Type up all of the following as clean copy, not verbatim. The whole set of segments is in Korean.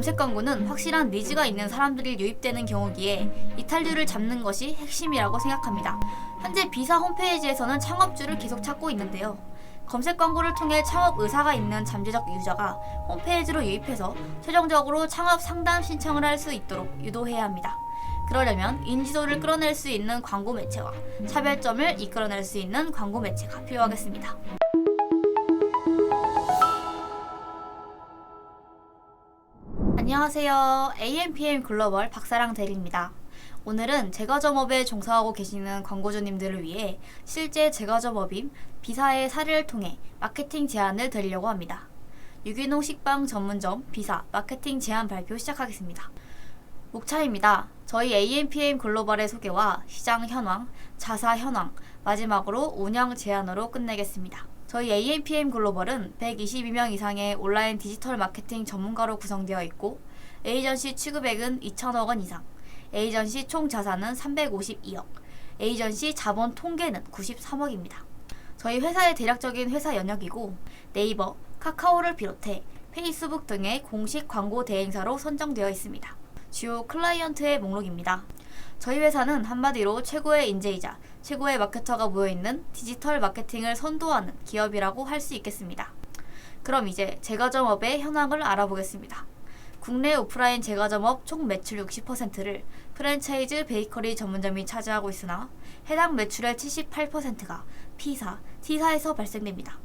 검색 광고는 확실한 니즈가 있는 사람들이 유입되는 경우기에 이탈률을 잡는 것이 핵심이라고 생각합니다. 현재 비사 홈페이지에서는 창업주를 계속 찾고 있는데요. 검색 광고를 통해 창업 의사가 있는 잠재적 유저가 홈페이지로 유입해서 최종적으로 창업 상담 신청을 할 수 있도록 유도해야 합니다. 그러려면 인지도를 끌어낼 수 있는 광고 매체와 차별점을 이끌어낼 수 있는 광고 매체가 필요하겠습니다. 안녕하세요. AMPM 글로벌 박사랑 대리입니다. 오늘은 제과점업에 종사하고 계시는 광고주님들을 위해 실제 제과점업인 비사의 사례를 통해 마케팅 제안을 드리려고 합니다. 유기농 식빵 전문점 비사 마케팅 제안 발표 시작하겠습니다. 목차입니다. 저희 AMPM 글로벌의 소개와 시장 현황, 자사 현황, 마지막으로 운영 제안으로 끝내겠습니다. 저희 AMPM 글로벌은 122명 이상의 온라인 디지털 마케팅 전문가로 구성되어 있고 에이전시 취급액은 2천억 원 이상, 에이전시 총 자산은 352억, 에이전시 자본 통계는 93억입니다. 저희 회사의 대략적인 회사 영역이고 네이버, 카카오를 비롯해 페이스북 등의 공식 광고 대행사로 선정되어 있습니다. 주요 클라이언트의 목록입니다. 저희 회사는 한마디로 최고의 인재이자 최고의 마케터가 모여있는 디지털 마케팅을 선도하는 기업이라고 할 수 있겠습니다. 그럼 이제 제과점업의 현황을 알아보겠습니다. 국내 오프라인 제과점업 총 매출 60%를 프랜차이즈 베이커리 전문점이 차지하고 있으나 해당 매출의 78%가 P사, T사에서 발생됩니다.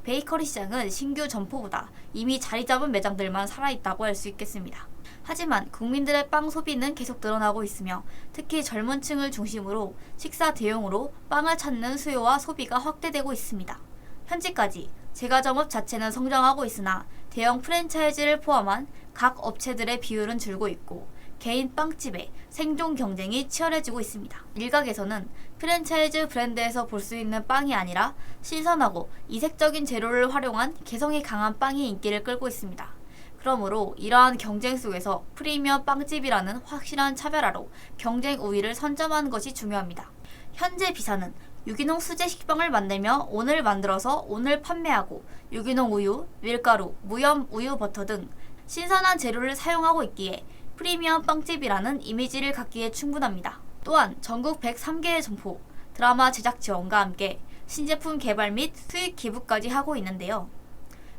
베이커리 시장은 신규 점포보다 이미 자리 잡은 매장들만 살아있다고 할 수 있겠습니다. 하지만 국민들의 빵 소비는 계속 늘어나고 있으며 특히 젊은 층을 중심으로 식사 대용으로 빵을 찾는 수요와 소비가 확대되고 있습니다. 현재까지 제과점업 자체는 성장하고 있으나 대형 프랜차이즈를 포함한 각 업체들의 비율은 줄고 있고 개인 빵집의 생존 경쟁이 치열해지고 있습니다. 일각에서는 프랜차이즈 브랜드에서 볼 수 있는 빵이 아니라 신선하고 이색적인 재료를 활용한 개성이 강한 빵이 인기를 끌고 있습니다. 그러므로 이러한 경쟁 속에서 프리미엄 빵집이라는 확실한 차별화로 경쟁 우위를 선점하는 것이 중요합니다. 현재 비사는 유기농 수제 식빵을 만들며 오늘 만들어서 오늘 판매하고 유기농 우유, 밀가루, 무염 우유 버터 등 신선한 재료를 사용하고 있기에 프리미엄 빵집이라는 이미지를 갖기에 충분합니다. 또한 전국 103개의 점포, 드라마 제작 지원과 함께 신제품 개발 및 수익 기부까지 하고 있는데요.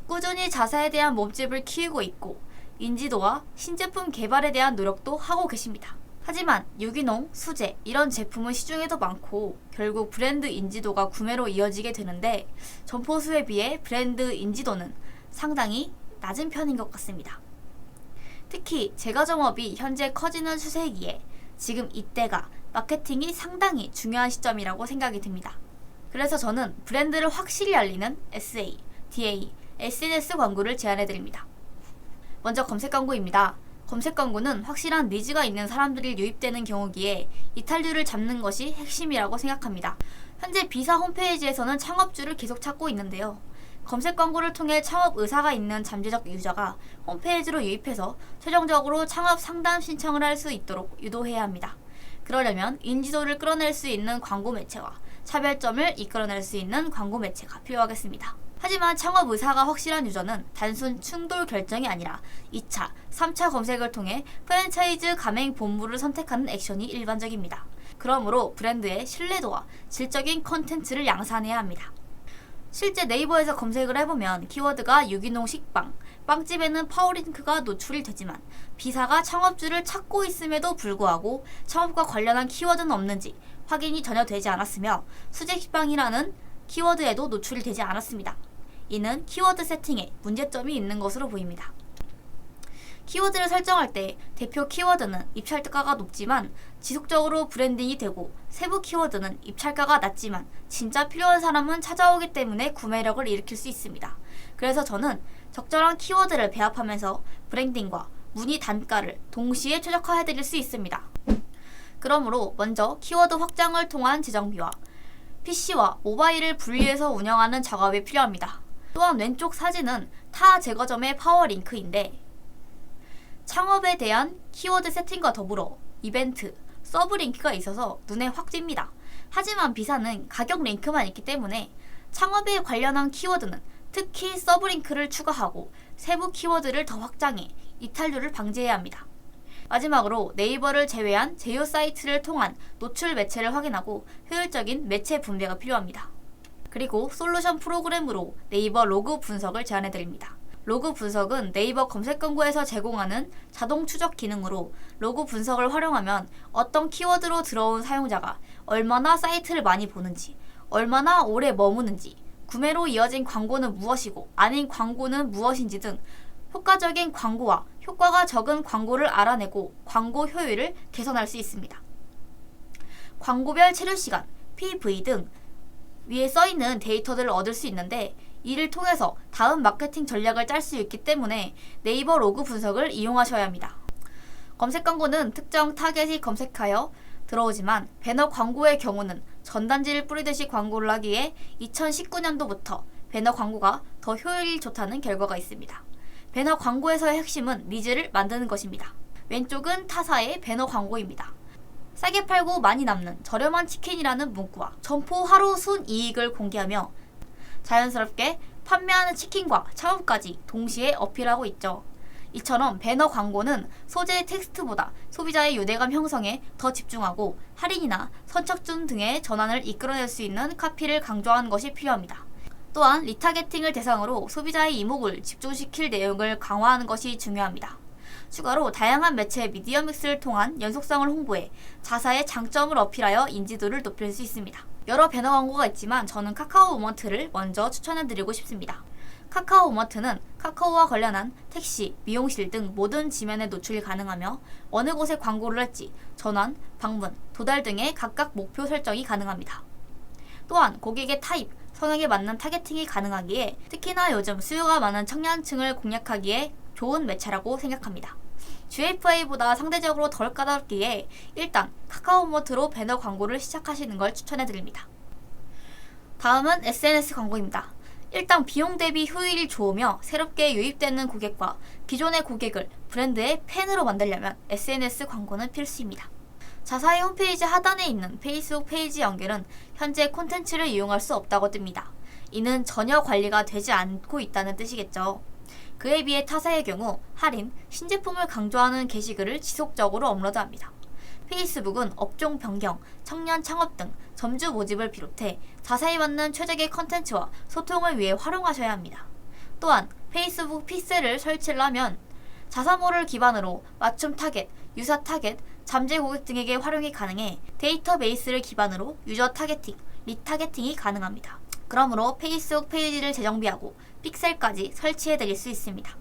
꾸준히 자사에 대한 몸집을 키우고 있고 인지도와 신제품 개발에 대한 노력도 하고 계십니다. 하지만 유기농, 수제 이런 제품은 시중에도 많고 결국 브랜드 인지도가 구매로 이어지게 되는데 점포 수에 비해 브랜드 인지도는 상당히 낮은 편인 것 같습니다. 특히 제과점업이 현재 커지는 추세이기에 지금 이때가 마케팅이 상당히 중요한 시점이라고 생각이 듭니다. 그래서 저는 브랜드를 확실히 알리는 SA, DA, SNS 광고를 제안해드립니다. 먼저 검색 광고입니다. 검색 광고는 확실한 니즈가 있는 사람들이 유입되는 경우기에 이탈률을 잡는 것이 핵심이라고 생각합니다. 현재 비사 홈페이지에서는 창업주를 계속 찾고 있는데요. 검색 광고를 통해 창업 의사가 있는 잠재적 유저가 홈페이지로 유입해서 최종적으로 창업 상담 신청을 할 수 있도록 유도해야 합니다. 그러려면 인지도를 끌어낼 수 있는 광고 매체와 차별점을 이끌어낼 수 있는 광고 매체가 필요하겠습니다. 하지만 창업 의사가 확실한 유저는 단순 충돌 결정이 아니라 2차, 3차 검색을 통해 프랜차이즈 가맹 본부를 선택하는 액션이 일반적입니다. 그러므로 브랜드의 신뢰도와 질적인 컨텐츠를 양산해야 합니다. 실제 네이버에서 검색을 해보면 키워드가 유기농 식빵, 빵집에는 파워링크가 노출이 되지만 비사가 창업주를 찾고 있음에도 불구하고 창업과 관련한 키워드는 없는지 확인이 전혀 되지 않았으며 수제 식빵이라는 키워드에도 노출이 되지 않았습니다. 이는 키워드 세팅에 문제점이 있는 것으로 보입니다. 키워드를 설정할 때 대표 키워드는 입찰가가 높지만 지속적으로 브랜딩이 되고 세부 키워드는 입찰가가 낮지만 진짜 필요한 사람은 찾아오기 때문에 구매력을 일으킬 수 있습니다. 그래서 저는 적절한 키워드를 배합하면서 브랜딩과 문의 단가를 동시에 최적화해드릴 수 있습니다. 그러므로 먼저 키워드 확장을 통한 재정비와 PC와 모바일을 분리해서 운영하는 작업이 필요합니다. 또한 왼쪽 사진은 타 제과점의 파워링크인데 창업에 대한 키워드 세팅과 더불어 이벤트, 서브링크가 있어서 눈에 확 띕니다. 하지만 비사는 가격 링크만 있기 때문에 창업에 관련한 키워드는 특히 서브링크를 추가하고 세부 키워드를 더 확장해 이탈률을 방지해야 합니다. 마지막으로 네이버를 제외한 제휴 사이트를 통한 노출 매체를 확인하고 효율적인 매체 분배가 필요합니다. 그리고 솔루션 프로그램으로 네이버 로그 분석을 제안해드립니다. 로그 분석은 네이버 검색 광고에서 제공하는 자동 추적 기능으로 로그 분석을 활용하면 어떤 키워드로 들어온 사용자가 얼마나 사이트를 많이 보는지, 얼마나 오래 머무는지, 구매로 이어진 광고는 무엇이고 아닌 광고는 무엇인지 등 효과적인 광고와 효과가 적은 광고를 알아내고 광고 효율을 개선할 수 있습니다. 광고별 체류 시간, PV 등 위에 써있는 데이터들을 얻을 수 있는데 이를 통해서 다음 마케팅 전략을 짤 수 있기 때문에 네이버 로그 분석을 이용하셔야 합니다. 검색 광고는 특정 타겟이 검색하여 들어오지만 배너 광고의 경우는 전단지를 뿌리듯이 광고를 하기에 2019년도부터 배너 광고가 더 효율이 좋다는 결과가 있습니다. 배너 광고에서의 핵심은 니즈를 만드는 것입니다. 왼쪽은 타사의 배너 광고입니다. 싸게 팔고 많이 남는 저렴한 치킨이라는 문구와 점포 하루 순이익을 공개하며 자연스럽게 판매하는 치킨과 창업까지 동시에 어필하고 있죠. 이처럼 배너 광고는 소재의 텍스트보다 소비자의 유대감 형성에 더 집중하고 할인이나 선착순 등의 전환을 이끌어낼 수 있는 카피를 강조하는 것이 필요합니다. 또한 리타게팅을 대상으로 소비자의 이목을 집중시킬 내용을 강화하는 것이 중요합니다. 추가로 다양한 매체 미디어 믹스를 통한 연속성을 홍보해 자사의 장점을 어필하여 인지도를 높일 수 있습니다. 여러 배너 광고가 있지만 저는 카카오 모먼트를 먼저 추천해드리고 싶습니다. 카카오 모먼트는 카카오와 관련한 택시, 미용실 등 모든 지면에 노출이 가능하며 어느 곳에 광고를 할지 전환, 방문, 도달 등의 각각 목표 설정이 가능합니다. 또한 고객의 타입, 성향에 맞는 타겟팅이 가능하기에 특히나 요즘 수요가 많은 청년층을 공략하기에 좋은 매체라고 생각합니다. GFA보다 상대적으로 덜 까다롭기에 일단 카카오 모먼트로 배너 광고를 시작하시는 걸 추천해드립니다. 다음은 SNS 광고입니다. 일단 비용 대비 효율이 좋으며 새롭게 유입되는 고객과 기존의 고객을 브랜드의 팬으로 만들려면 SNS 광고는 필수입니다. 자사의 홈페이지 하단에 있는 페이스북 페이지 연결은 현재 콘텐츠를 이용할 수 없다고 뜹니다. 이는 전혀 관리가 되지 않고 있다는 뜻이겠죠. 그에 비해 타사의 경우 할인, 신제품을 강조하는 게시글을 지속적으로 업로드합니다. 페이스북은 업종 변경, 청년 창업 등 점주 모집을 비롯해 자사에 맞는 최적의 컨텐츠와 소통을 위해 활용하셔야 합니다. 또한 페이스북 픽셀을 설치를 하면 자사몰을 기반으로 맞춤 타겟, 유사 타겟, 잠재 고객 등에게 활용이 가능해 데이터베이스를 기반으로 유저 타겟팅, 리타겟팅이 가능합니다. 그러므로 페이스북 페이지를 재정비하고 픽셀까지 설치해드릴 수 있습니다.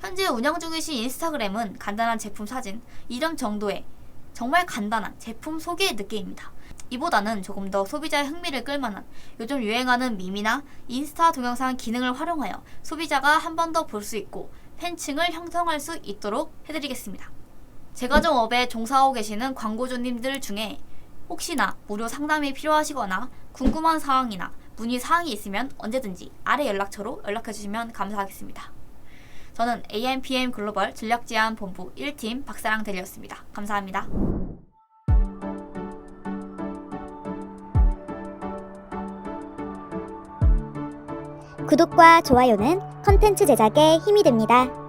현재 운영 중이신 인스타그램은 간단한 제품 사진, 이름 정도의 정말 간단한 제품 소개 느낌입니다. 이보다는 조금 더 소비자의 흥미를 끌만한 요즘 유행하는 밈이나 인스타 동영상 기능을 활용하여 소비자가 한 번 더 볼 수 있고 팬층을 형성할 수 있도록 해드리겠습니다. 제과점업에 종사하고 계시는 광고주님들 중에 혹시나 무료 상담이 필요하시거나 궁금한 사항이나 문의 사항이 있으면 언제든지 아래 연락처로 연락해주시면 감사하겠습니다. 저는 AMPM 글로벌 전략제안본부 1팀 박사랑 대리였습니다. 감사합니다. 구독과 좋아요는 컨텐츠 제작에 힘이 됩니다.